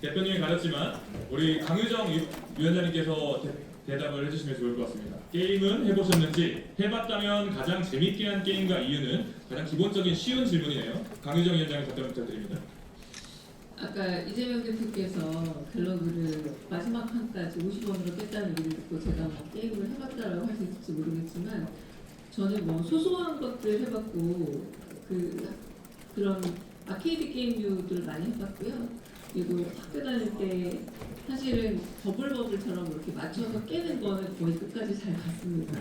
대표님이 가졌지만 우리 강유정 위원장님께서 대답을 해주시면 좋을 것 같습니다. 게임은 해보셨는지, 해봤다면 가장 재밌게 한 게임과 이유는 가장 기본적인 쉬운 질문이네요. 강유정 위원장님 답변 부탁드립니다. 아까 이재명 대표께서 갤러그를 마지막 판까지 50원으로 깼다는 얘기를 듣고 제가 뭐 게임을 해봤다라고 할 수 있을지 모르겠지만 저는 뭐 소소한 것들 해봤고 그런 아케이드 게임류들 많이 해봤고요. 그리고 학교 다닐 때 사실은 버블버블처럼 이렇게 맞춰서 깨는 거는 거의 끝까지 잘 갔습니다.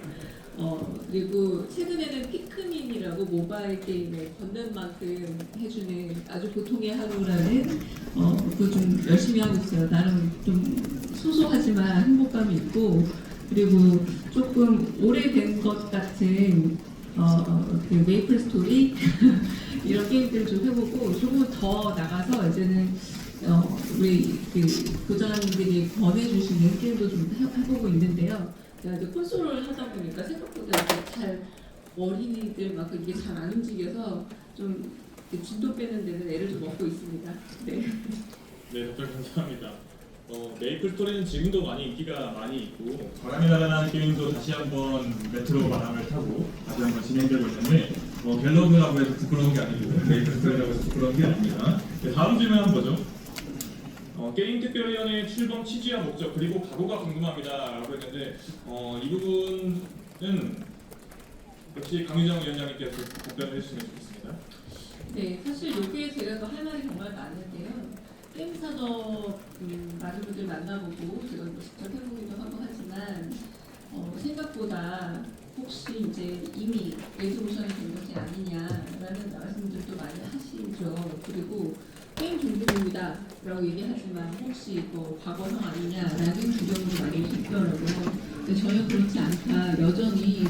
그리고 최근에는 피크민이라고 모바일 게임에 걷는 만큼 해주는 아주 보통의 하루라는 그거 좀 열심히 하고 있어요. 나름 좀 소소하지만 행복감이 있고, 그리고 조금 오래된 것 같은 그 메이플 스토리 이런 게임들을 좀 해보고, 조금 더 나가서 이제는 우리 그 교장님들이 권해주시는 게임도 좀 해보고 있는데요. 제가 이제 콘솔을 하다 보니까 생각보다 이렇게 잘 어린이들 막 이게 잘 안 움직여서 좀 진도 빼는 데는 애를 좀 먹고 있습니다. 네. 네, 답변 감사합니다. 메이플 스토리는 지금도 많이 인기가 많이 있고, 바람이 날아나는 게임도 다시 한번 메트로 바람을 타고 다시 한번 진행되고 있는데, 갤러그라고 해서 부끄러운 게 아니고 메이플 스토리라고 해서 부끄러운 게 아닙니다. 네, 다음 질문 한번 보죠. 게임특별위원회의 출범 취지와 목적 그리고 각오가 궁금합니다라고 했는데, 이 부분은 역시 강유정 위원장님께서 답변을 해주시면 좋겠습니다. 네, 사실 여기에 제가 더 할 말이 정말 많은데요. 게임 산업 많은 분들 만나보고 제가 뭐 직접 해보기도 하고 하지만 생각보다 혹시 이제 이미 레드오션이 된 것이 아니냐라는 말씀들도 많이 하시죠. 그리고 게임 종류입니다 라고 얘기하지만 혹시 뭐 과거형 아니냐라는 주장도 많이 있더라고요. 근데 전혀 그렇지 않다. 여전히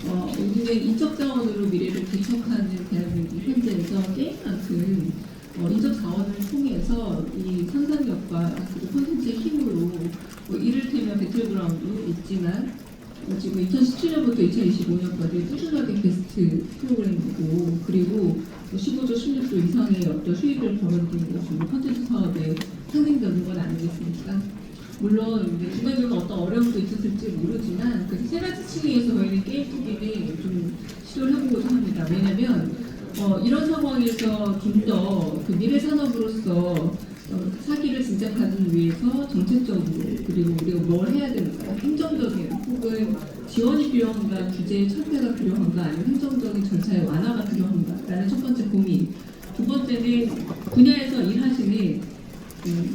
우리는 인적 자원으로 미래를 개척하는 대한민국 현재에서 게임만큼 인적 자원을 통해서 이 상상력과 그리고 콘텐츠의 힘으로 이를테면 배틀그라운드 있지만 지금 2017년부터 2025년까지 꾸준하게 베스트 프로그램이고, 그리고 15조 16조 이상의 어떤 수익을 벌어들이는 것이 콘텐츠 사업에 상징적인 건 아니겠습니까? 물론 중간중간 어떤 어려움도 있었을지 모르지만 그 세 가지 층에서 저희는 게임 투기를 좀 시도를 해보고자 합니다. 왜냐하면 이런 상황에서 좀 더 그 미래 산업으로서 사기를 진작하기 위해서 정책적으로, 그리고 우리가 뭘 해야 되는가, 행정적인 혹은 지원이 필요한가, 규제의 철폐가 필요한가, 아니면 행정적인 절차의 완화가 필요한가라는 첫 번째 고민. 두 번째는 분야에서 일하시는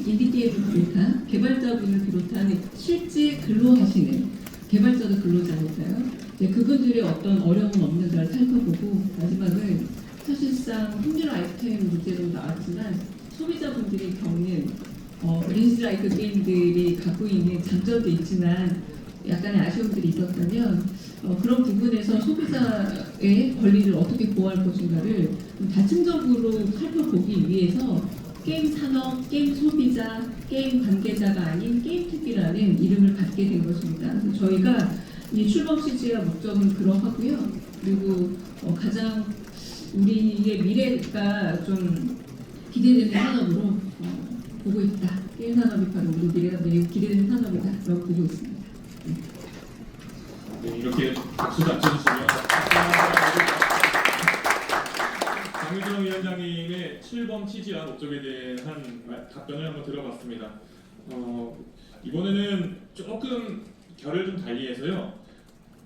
인디게임을 비롯한 개발자분을 비롯한 실제 근로하시는 개발자도 근로자니까요. 그분들의 어떤 어려움은 없는가를 살펴보고, 마지막은 사실상 품질 아이템 문제로 나왔지만 소비자분들이 겪는 린스라이크 게임들이 갖고 있는 장점도 있지만 약간의 아쉬움들이 있었다면 그런 부분에서 소비자의 권리를 어떻게 보호할 것인가를 다층적으로 살펴보기 위해서 게임 산업, 게임 소비자, 게임 관계자가 아닌 게임 특기라는 이름을 갖게 된 것입니다. 그래서 저희가 이 출범 취지와 목적은 그러하고요. 그리고 가장 우리의 미래가 좀 기대되는 산업으로 보고 있다. 게임 산업이 바로 우리 미래가 매우 기대되는 산업이다라고 보고 있습니다. 네, 이렇게 박수도 안 쳐주시면 강유정 위원장님의 출범 취지와 목적에 대한 답변을 한번 들어봤습니다. 이번에는 조금 결을 좀 달리해서요.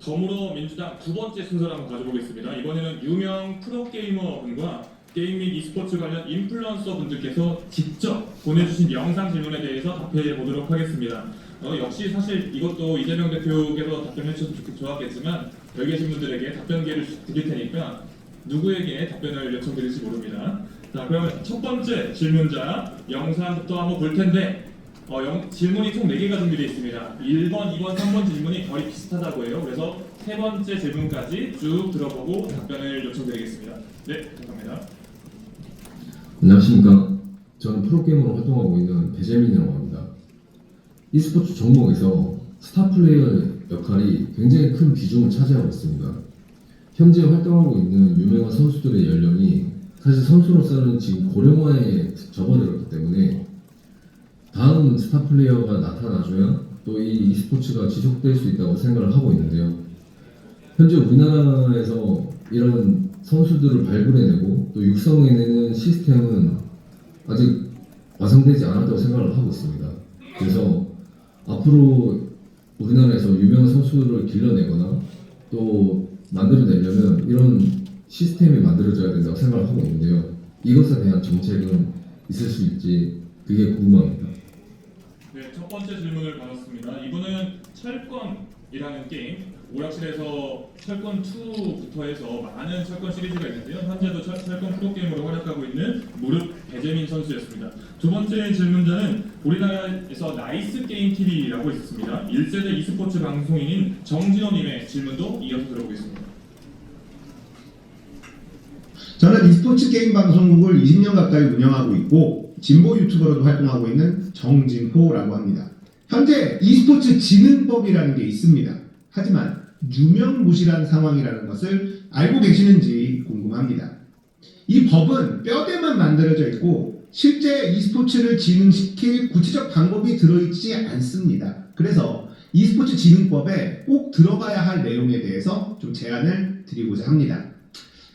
더불어민주당 두 번째 순서를 한번 가져보겠습니다. 이번에는 유명 프로게이머분과 게임 및 e스포츠 관련 인플루언서 분들께서 직접 보내주신 영상 질문에 대해서 답해 보도록 하겠습니다. 역시 사실 이것도 이재명 대표께서 답변해 주셨으면 좋았겠지만 여기 계신 분들에게 답변 기회를 드릴 테니까 누구에게 답변을 요청드릴지 모릅니다. 자, 그러면 첫 번째 질문자 영상부터 한번 볼 텐데 질문이 총 4개가 준비되어 있습니다. 1번, 2번, 3번 질문이 결이 비슷하다고 해요. 그래서 세 번째 질문까지 쭉 들어보고 답변을 요청드리겠습니다. 네, 감사합니다. 안녕하십니까. 저는 프로게이머로 활동하고 있는 배재민이라고 합니다. e스포츠 종목에서 스타플레이어 역할이 굉장히 큰 비중을 차지하고 있습니다. 현재 활동하고 있는 유명한 선수들의 연령이 사실 선수로서는 지금 고령화에 접어들었기 때문에 스타 플레이어가 나타나줘야 또 이 e스포츠가 지속될 수 있다고 생각을 하고 있는데요. 현재 우리나라에서 이런 선수들을 발굴해내고 또 육성해내는 시스템은 아직 완성되지 않았다고 생각을 하고 있습니다. 그래서 앞으로 우리나라에서 유명한 선수를 길러내거나 또 만들어내려면 이런 시스템이 만들어져야 된다고 생각을 하고 있는데요. 이것에 대한 정책은 있을 수 있지, 그게 궁금합니다. 네, 첫 번째 질문을 받았습니다. 이분은 철권이라는 게임, 오락실에서 철권 2부터 해서 많은 철권 시리즈가 있는데요. 현재도 철권 프로게이머로 활약하고 있는 무릎 배재민 선수였습니다. 두 번째 질문자는 우리나라에서 나이스 게임 TV라고 있었습니다. 1세대 e스포츠 방송인인 정진호님의 질문도 이어서 들어보겠습니다. 저는 e스포츠 게임 방송국을 20년 가까이 운영하고 있고 진보 유튜버로도 활동하고 있는 정진호라고 합니다. 현재 e스포츠 진흥법이라는 게 있습니다. 하지만 유명무실한 상황이라는 것을 알고 계시는지 궁금합니다. 이 법은 뼈대만 만들어져 있고 실제 e스포츠를 진흥시킬 구체적 방법이 들어있지 않습니다. 그래서 e스포츠 진흥법에 꼭 들어가야 할 내용에 대해서 좀 제안을 드리고자 합니다.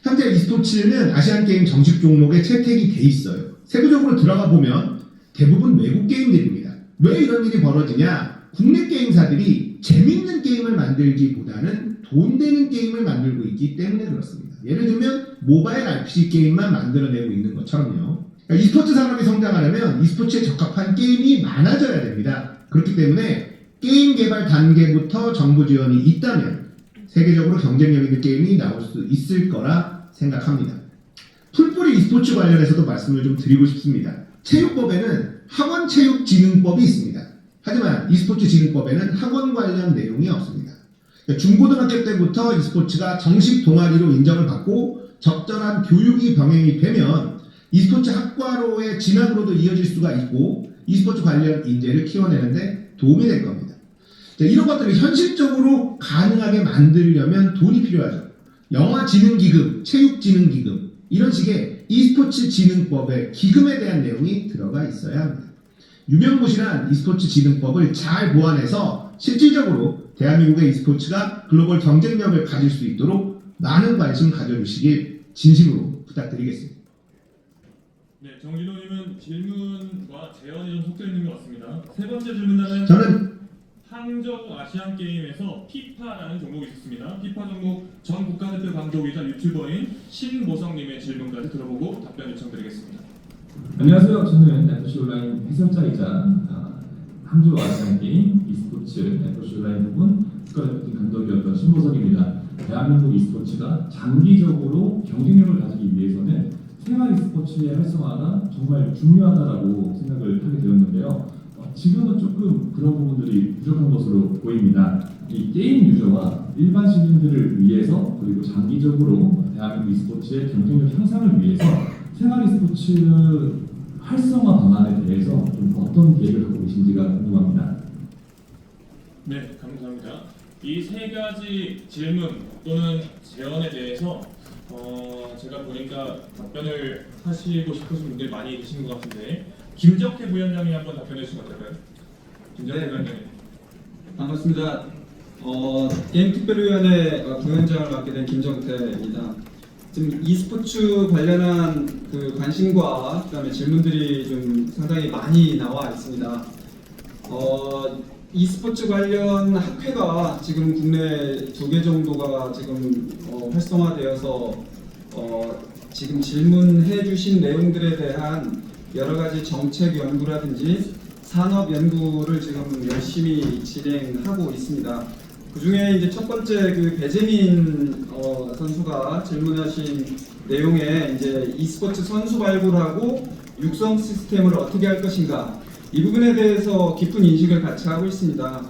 현재 e스포츠는 아시안게임 정식 종목에 채택이 돼 있어요. 세부적으로 들어가 보면 대부분 외국 게임들입니다. 왜 이런 일이 벌어지냐? 국내 게임사들이 재밌는 게임을 만들기보다는 돈 되는 게임을 만들고 있기 때문에 그렇습니다. 예를 들면 모바일 RPG 게임만 만들어내고 있는 것처럼요. 그러니까 e스포츠 산업이 성장하려면 e스포츠에 적합한 게임이 많아져야 됩니다. 그렇기 때문에 게임 개발 단계부터 정부 지원이 있다면 세계적으로 경쟁력 있는 게임이 나올 수 있을 거라 생각합니다. 풀뿌리 e스포츠 관련해서도 말씀을 좀 드리고 싶습니다. 체육법에는 학원체육진흥법이 있습니다. 하지만 e스포츠 진흥법에는 학원 관련 내용이 없습니다. 중고등학교 때부터 e스포츠가 정식 동아리로 인정을 받고 적절한 교육이 병행이 되면 e스포츠 학과로의 진학으로도 이어질 수가 있고 e스포츠 관련 인재를 키워내는데 도움이 될 겁니다. 이런 것들을 현실적으로 가능하게 만들려면 돈이 필요하죠. 영화진흥기금, 체육진흥기금 이런 식의 e스포츠 진흥법에 기금에 대한 내용이 들어가 있어야 합니다. 유명무실한 e스포츠 진흥법을 잘 보완해서 실질적으로 대한민국의 e스포츠가 글로벌 경쟁력을 가질 수 있도록 많은 관심 가져주시길 진심으로 부탁드리겠습니다. 네, 정진호님은 질문과 제언이 좀 섞여 있는 것 같습니다. 세 번째 질문자는 저는 항저우 아시안 게임에서 피파라는 종목이 있었습니다. 피파 종목 전 국가대표 감독이자 유튜버인 신보성님의 질문까지 들어보고 답변 요청드리겠습니다. 안녕하세요. 저는 FC 온라인 해설자이자 항저우 아시안 게임 e스포츠 FC 온라인 부분 국가대표팀 감독이었던 신보석입니다. 대한민국 e스포츠가 장기적으로 경쟁력을 가지기 위해서는 생활 e스포츠의 활성화가 정말 중요하다고 생각을 하게 되었는데요. 지금은 조금 그런 부분들이 부족한 것으로 보입니다. 이 게임 유저와 일반 시민들을 위해서 그리고 장기적으로 대한민국 e스포츠의 경쟁력 향상을 위해서 생활 e스포츠 활성화 방안에 대해서 좀 어떤 계획을 갖고 계신지가 궁금합니다. 네, 감사합니다. 이 세 가지 질문 또는 제언에 대해서 제가 보니까 답변을 하시고 싶으신 분들이 많이 계신 것 같은데 김적태 부위원장이 한번 답변해 주시면 어떨까요? 김적태 네. 부위원장님. 반갑습니다. 게임특별위원회 부위원장을 맡게 된 김정태입니다. 지금 e스포츠 관련한 그 관심과 그다음에 질문들이 좀 상당히 많이 나와 있습니다. e스포츠 관련 학회가 지금 국내 2개 정도가 지금 활성화되어서 지금 질문해 주신 내용들에 대한 여러 가지 정책 연구라든지 산업 연구를 지금 열심히 진행하고 있습니다. 그 중에 이제 첫 번째 그 배재민 선수가 질문하신 내용에 이제 e스포츠 선수 발굴하고 육성 시스템을 어떻게 할 것인가 이 부분에 대해서 깊은 인식을 같이 하고 있습니다.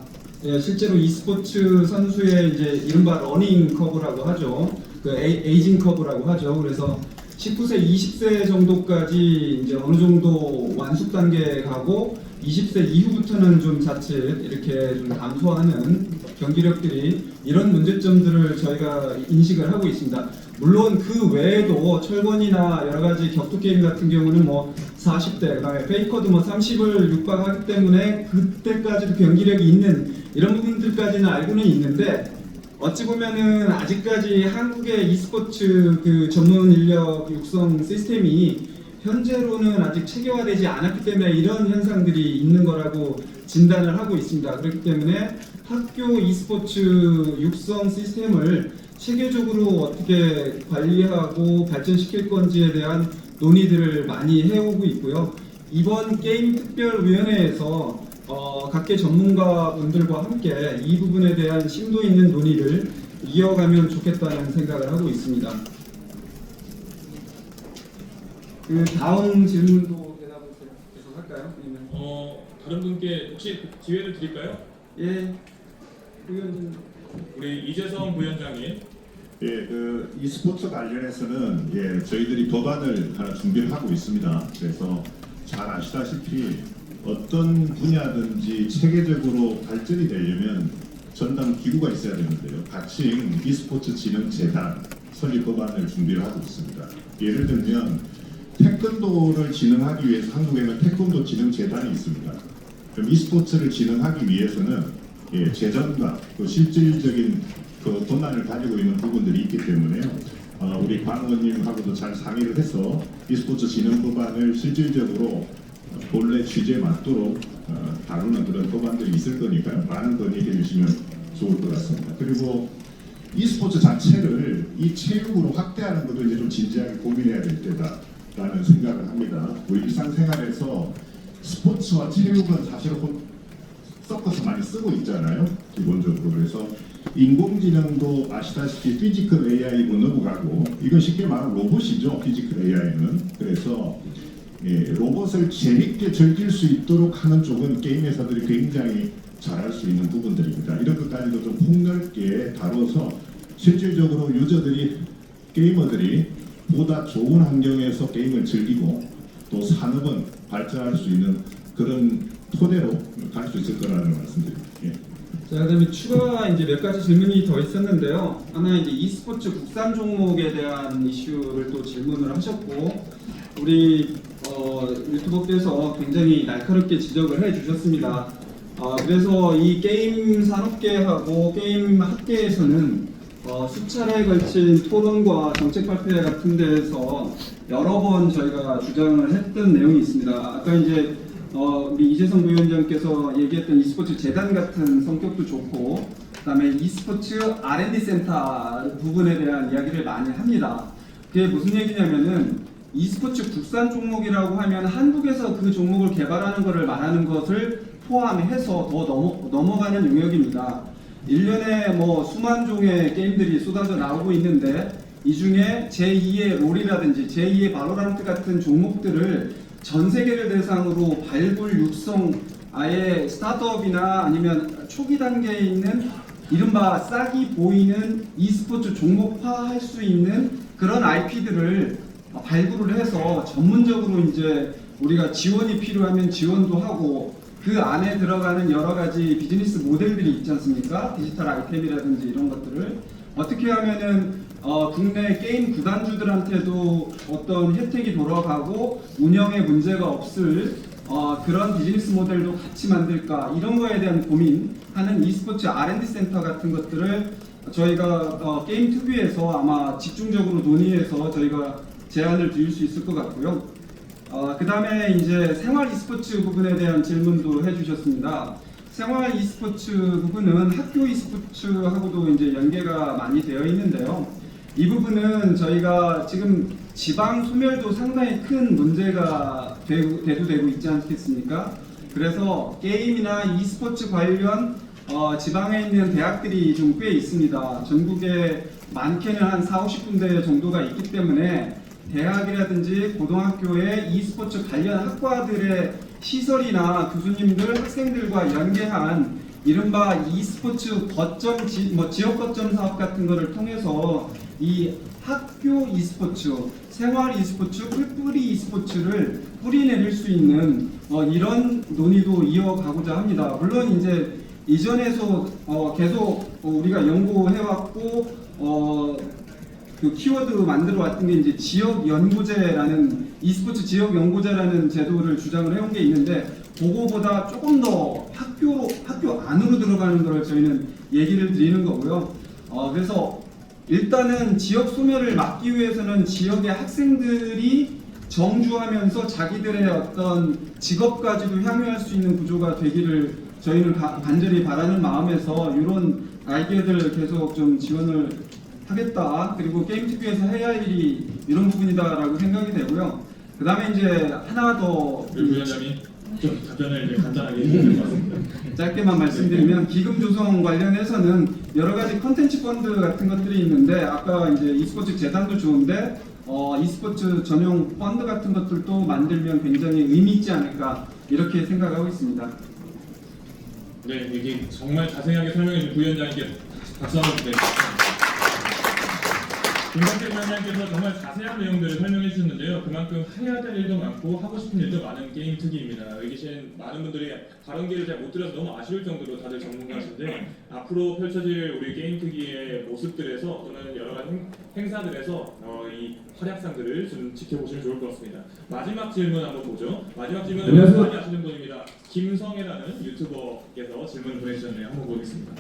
실제로 e스포츠 선수의 이제 이른바 러닝 커브라고 하죠. 그 에이징 커브라고 하죠. 그래서 19세, 20세 정도까지 이제 어느 정도 완숙 단계에 가고 20세 이후부터는 좀 자칫 이렇게 좀 감소하는 경기력들이 이런 문제점들을 저희가 인식을 하고 있습니다. 물론 그 외에도 철권이나 여러 가지 격투 게임 같은 경우는 뭐 40대, 그다음에 페이커도 뭐 30을 육박하기 때문에 그때까지도 경기력이 있는 이런 부분들까지는 알고는 있는데 어찌 보면은 아직까지 한국의 e스포츠 그 전문 인력 육성 시스템이 현재로는 아직 체계화되지 않았기 때문에 이런 현상들이 있는 거라고 진단을 하고 있습니다. 그렇기 때문에 학교 e스포츠 육성 시스템을 체계적으로 어떻게 관리하고 발전시킬 건지에 대한 논의들을 많이 해오고 있고요. 이번 게임 특별위원회에서 각계 전문가분들과 함께 이 부분에 대한 심도 있는 논의를 이어가면 좋겠다는 생각을 하고 있습니다. 그 다음 질문도 대답을 계속 할까요? 아니면 다른 분께 혹시 기회를 드릴까요? 예, 의원님. 우리 이재성 부위원장님. 예, 그 e스포츠 관련해서는 저희들이 법안을 하나 준비를 하고 있습니다. 그래서 잘 아시다시피 어떤 분야든지 체계적으로 발전이 되려면 전담 기구가 있어야 되는데요. 가칭 e스포츠 진흥재단 설립 법안을 준비를 하고 있습니다. 예를 들면 태권도를 진흥하기 위해서 한국에는 태권도 진흥재단이 있습니다. 그럼 e스포츠를 진흥하기 위해서는 재정과 또 실질적인 그 권한을 가지고 있는 부분들이 있기 때문에요. 우리 관 의원님하고도 잘 상의를 해서 e스포츠 진흥 법안을 실질적으로 본래 취지에 맞도록 다루는 그런 법안들이 있을 거니까요. 많은 건의해 주시면 좋을 것 같습니다. 그리고 e스포츠 자체를 이 체육으로 확대하는 것도 이제 좀 진지하게 고민해야 될 때다라는 생각을 합니다. 우리 일상생활에서 스포츠와 체육은 사실 섞어서 많이 쓰고 있잖아요. 기본적으로. 그래서 인공지능도 아시다시피 피지컬 AI로 넘어가고 이건 쉽게 말하면 로봇이죠. 피지컬 AI는. 그래서 로봇을 재밌게 즐길 수 있도록 하는 쪽은 게임 회사들이 굉장히 잘할 수 있는 부분들입니다. 이런 것까지도 좀 폭넓게 다뤄서 실질적으로 유저들이 게이머들이 보다 좋은 환경에서 게임을 즐기고 또 산업은 발전할 수 있는 그런 토대로 갈 수 있을 거라는 말씀드립니다. 자, 그다음에 추가 이제 몇 가지 질문이 더 있었는데요. 하나 이제 e스포츠 국산 종목에 대한 이슈를 또 질문을 하셨고 우리 유튜버께서 굉장히 날카롭게 지적을 해주셨습니다. 그래서 이 게임 산업계하고 게임 학계에서는 수차례에 걸친 토론과 정책 발표 같은 데에서 여러 번 저희가 주장을 했던 내용이 있습니다. 아까 이제 우리 이재성 부위원장께서 얘기했던 e스포츠 재단 같은 성격도 좋고 그다음에 e스포츠 R&D 센터 부분에 대한 이야기를 많이 합니다. 그게 무슨 얘기냐면은 e스포츠 국산 종목이라고 하면 한국에서 그 종목을 개발하는 것을 말하는 것을 포함해서 더 넘어가는 영역입니다. 1년에 뭐 수만 종의 게임들이 쏟아져 나오고 있는데 이 중에 제2의 롤이라든지 제2의 바로란트 같은 종목들을 전 세계를 대상으로 발굴 육성 아예 스타트업이나 아니면 초기 단계에 있는 이른바 싹이 보이는 e스포츠 종목화할 수 있는 그런 IP들을 발굴을 해서 전문적으로 이제 우리가 지원이 필요하면 지원도 하고 그 안에 들어가는 여러 가지 비즈니스 모델들이 있지 않습니까? 디지털 아이템이라든지 이런 것들을 어떻게 하면은 국내 게임 구단주들한테도 어떤 혜택이 돌아가고 운영에 문제가 없을 그런 비즈니스 모델도 같이 만들까 이런 거에 대한 고민하는 e스포츠 R&D 센터 같은 것들을 저희가 게임 특위에서 아마 집중적으로 논의해서 저희가 제안을 드릴 수 있을 것 같고요. 그 다음에 이제 생활 e스포츠 부분에 대한 질문도 해주셨습니다. 생활 e스포츠 부분은 학교 e스포츠하고도 이제 연계가 많이 되어 있는데요. 이 부분은 저희가 지금 지방 소멸도 상당히 큰 문제가 대두되고 있지 않겠습니까? 그래서 게임이나 e스포츠 관련 지방에 있는 대학들이 좀 꽤 있습니다. 전국에 많게는 한 40-50군데 정도가 있기 때문에 대학이라든지 고등학교의 e스포츠 관련 학과들의 시설이나 교수님들, 학생들과 연계한 이른바 e스포츠 거점, 지역 거점 사업 같은 것을 통해서 이 학교 e스포츠, 생활 e스포츠, 풀뿌리 e스포츠를 뿌리내릴 수 있는 이런 논의도 이어가고자 합니다. 물론 이제 이전에서 계속 우리가 연구해왔고 그 키워드 만들어 왔던 게 이제 지역 연구제라는 e스포츠 지역 연구제라는 제도를 주장을 해온 게 있는데 그거보다 조금 더 학교 안으로 들어가는 걸 저희는 얘기를 드리는 거고요. 그래서 일단은 지역 소멸을 막기 위해서는 지역의 학생들이 정주하면서 자기들의 어떤 직업까지도 향유할 수 있는 구조가 되기를 저희는 간절히 바라는 마음에서 이런 아이디어들을 계속 좀 지원을 하겠다. 그리고 게임TV에서 해야 할 일이 이런 부분이다라고 생각이 되고요. 그 다음에 이제 하나 더 우리 부위원장님 좀 답변을 이제 간단하게 해주실 것 같습니다. 짧게만 말씀드리면 기금 조성 관련해서는 여러 가지 컨텐츠 펀드 같은 것들이 있는데 아까 이제 e스포츠 재단도 좋은데 e스포츠 전용 펀드 같은 것들도 만들면 굉장히 의미 있지 않을까 이렇게 생각하고 있습니다. 네, 이게 정말 자세하게 설명해 주신 부위원장님께 박수 한번 드리겠습니다. 김성태 부위원장님께서 정말 자세한 내용들을 설명해 주셨는데요. 그만큼 해야 될 일도 많고 하고 싶은 일도 많은 게임 특위입니다. 여기 계신 많은 분들이 발언기를 잘 못 들어서 너무 아쉬울 정도로 다들 전문가신데 앞으로 펼쳐질 우리 게임 특위의 모습들에서 또는 여러 가지 행사들에서 이 활약상들을 좀 지켜보시면 좋을 것 같습니다. 마지막 질문 한번 보죠. 마지막 질문은 안녕하세요. 많이 아시는 분입니다. 김성애라는 유튜버께서 질문을 보내주셨네요. 한번 보겠습니다.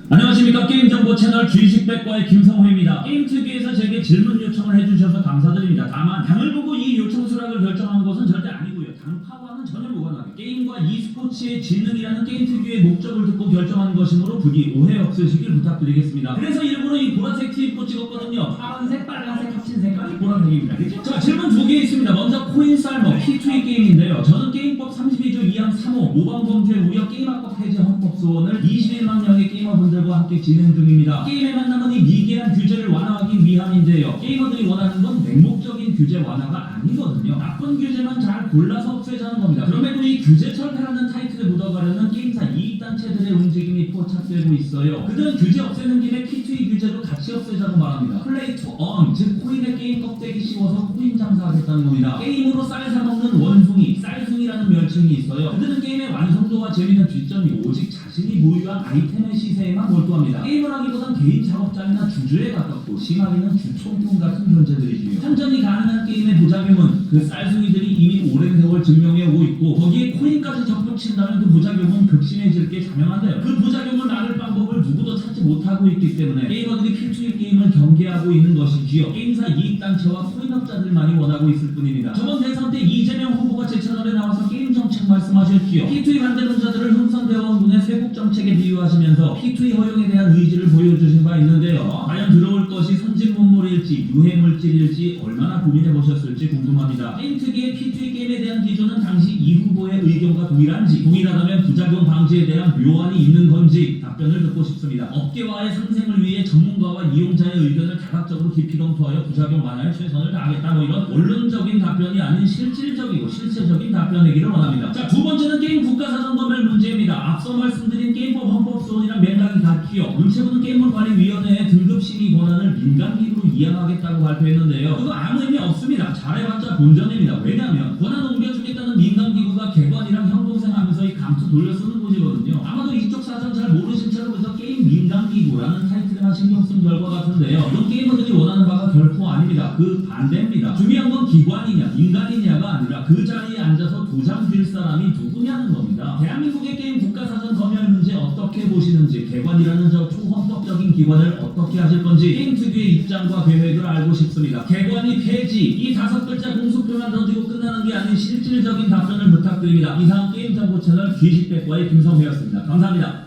안녕하십니까. 게임정보 채널 주식백과의 김성호입니다. 게임특위에서 제게 질문 요청을 해주셔서 감사드립니다. 다만 당을 보고 이 요청 수락을 결정한 것은 절대 아니고요. 당파와는 전혀 무관하게 게임과 e스포츠의 진흥이라는 게임특위의 목적을 듣고 결정한 것이므로 부디 오해 없으시길 부탁드리겠습니다. 그래서 일부러 이 보라색 티입고 찍었거든요. 파란색, 빨간색 합친 색깔이 보라색입니다. 그렇죠? 자, 질문 두 개 있습니다. 먼저 코인살머 P2E 게임인데요. 저는 게임법 32조 2항 3호 모방범죄 우려 게임학법 해제 헌법 소원을 21만 명의 게이머분들과 함께 진행 중입니다. 게임의 만남은 이 미개한 규제를 완화하기 위함인데요. 게이머들이 원하는 건 맹목적인 규제 완화가 아니거든요. 나쁜 규제만 잘 골라서 없애자는 겁니다. 그럼에도 이 규제 철폐라는 타이틀을 묻어가려는 게임사 이익단체들의 움직임이 포착되고 있어요. 그들은 규제 없애는 김에 P2E 규제도 같이 없애자고 말합니다. 플레이 투 언, 즉 코인의 게임 껍데기 씌워서 코인 장사하겠다는 겁니다. 게임으로 쌀 사먹는 원숭이, 쌀숭이라는 멸칭이 있어요. 그들은 게임의 완성도와 재미는 뒷전이고 오직 자신이 보유한 아이템의 시세에만 몰두합니다. 게임을 하기보단 개인 작업장이나 주주에 가깝고 심하게는 주총통 같은 존재들이지요. 선전이 가능한 게임의 부작용은 그 쌀숭이들이 이미 오랜 세월 증명해 오고 있고 거기에 코인까지 접붙인다면 그 부작용은 극심해질 게 자명한데요. 그 부작용을 막을 방법을 누구도 찾지 못하고 있기 때문에 게이머들이 P2E 게임을 경계하고 있는 것이지요. 게임사 이익단체와 코인업자들만이 원하고 있을 뿐입니다. 저번 대선 때 이재명 후보가 제 채널에 나와서 게임 정책 말씀하셨지요. P2E 반대론자들을 흥선대원군의 쇄국 정책에 비유하시면서 P2E 허용에 대한 의지를 보여주신 바 있는데요. 과연 들어올 것이 선진문물일지 유해물질일지 얼마나 고민해 보셨을지 궁금합니다. 게임 특유의 P2E 게임에 대한 기조는 당시 이 후보의 의견과 동일한지, 동일하다면 부작용 방지에 대한 묘안이 있는 건지 답변을 듣고 싶습니다. 업계와의 상생을 위해 전문가와 이용자의 의견을 다각적으로 깊이 검토하여 부작용 완화에 최선을 다하겠다, 뭐 이런 원론적인 답변이 아닌 실질적이고 실체적인 답변이기를 원합니다. 자, 두 번째는 게임 국가사전검열 문제입니다. 앞서 말씀드린 게임법 헌법소원이랑 맥락이 같기요. 문체부는 게임물관리위원회의 등급심의 권한을 민간기구로 이양하겠다고 발표했는데요. 그거 아무 의미 없습니다. 잘해봤자 본전입니다. 왜냐하면 권한 옮겨주겠다는 민간기구가 개관이랑 형동생하면서 이 감투 돌려쓰는 곳이거든요. 아마도 이쪽 사정 잘 모르신 채로 그래서 게임 민간기구라는 타이틀에만 신경 쓴 결과 같은데요. 이런 게이머들이 원하는 바가 결코 아닙니다. 그 반대입니다. 중요한 건 기관이냐 인간이냐가 아니라 그 자리에 앉아서 도장 쥘 사람이 누구냐는 겁니다. 대한민국의 게임 국가사전 검열 문제 어떻게 보시는지, 개관이라는 저 초헌법적인 기관을 어떻게 하실 건지 게임 특유의 입장과 계획을 알고 싶습니다. 개관이 폐지, 이 5글자 공수표만 던지고 끝나는 게 아닌 실질적인 답변을 부탁드립니다. 이상 게임정보 채널 귀식백과의 김성회였습니다. 감사합니다.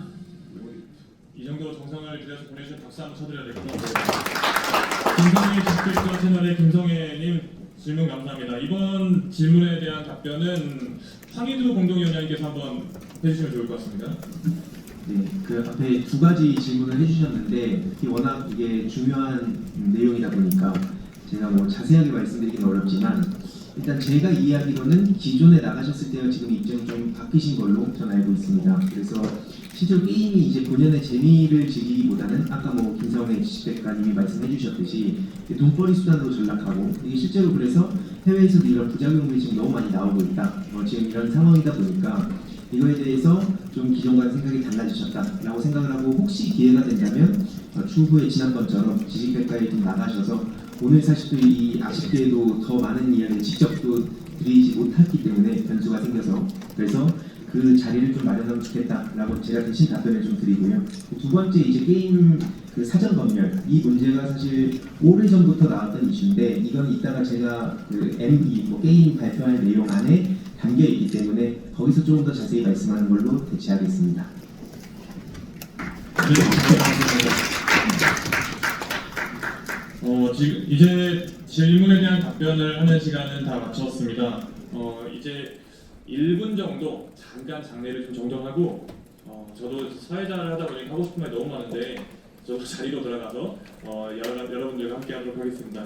이 정도 정성을 들여서 보내주신 박수 한번 쳐드려야 될 것 같아요. 김성회 귀식백과 채널의 김성회님 질문 감사합니다. 이번 질문에 대한 답변은 황희두 공동위원장님께서 한번 해주시면 좋을 것 같습니다. 네, 그 앞에 두 가지 질문을 해주셨는데 특히 워낙 이게 중요한 내용이다 보니까 제가 뭐 자세하게 말씀드리기는 어렵지만 일단 제가 이해하기로는 기존에 나가셨을 때와 지금 입장이 좀 바뀌신 걸로 저는 알고 있습니다. 그래서 실제로 게임이 이제 본연의 재미를 즐기기보다는 아까 뭐 김성애 지식백과님이 말씀해 주셨듯이 돈벌이 수단으로 전락하고 이게 실제로 그래서 해외에서도 이런 부작용들이 지금 너무 많이 나오고 있다. 지금 이런 상황이다 보니까 이거에 대해서 좀 기존과는 생각이 달라지셨다라고 생각을 하고 혹시 기회가 된다면 추후에 지난번처럼 지식백과에 좀 나가셔서 오늘 사실 또 이 아쉽게도 더 많은 이야기를 직접 또 드리지 못했기 때문에 변수가 생겨서 그래서 그 자리를 좀 마련하면 좋겠다라고 제가 대신 답변을 좀 드리고요. 두 번째 이제 게임 그 사전 검열 이 문제가 사실 오래전부터 나왔던 이슈인데 이건 이따가 제가 그 ME 뭐 게임 발표할 내용 안에 담겨 있기 때문에 거기서 조금 더 자세히 말씀하는 걸로 대체하겠습니다. 지금 이제 질문에 대한 답변을 하는 시간은 다 마쳤습니다. 이제 1분 정도 잠깐 장례를 좀 정정하고 저도 사회자를 하다 보니까 하고 싶은 말이 너무 많은데 저도 자리로 돌아가서 여러분들과 함께 하도록 하겠습니다.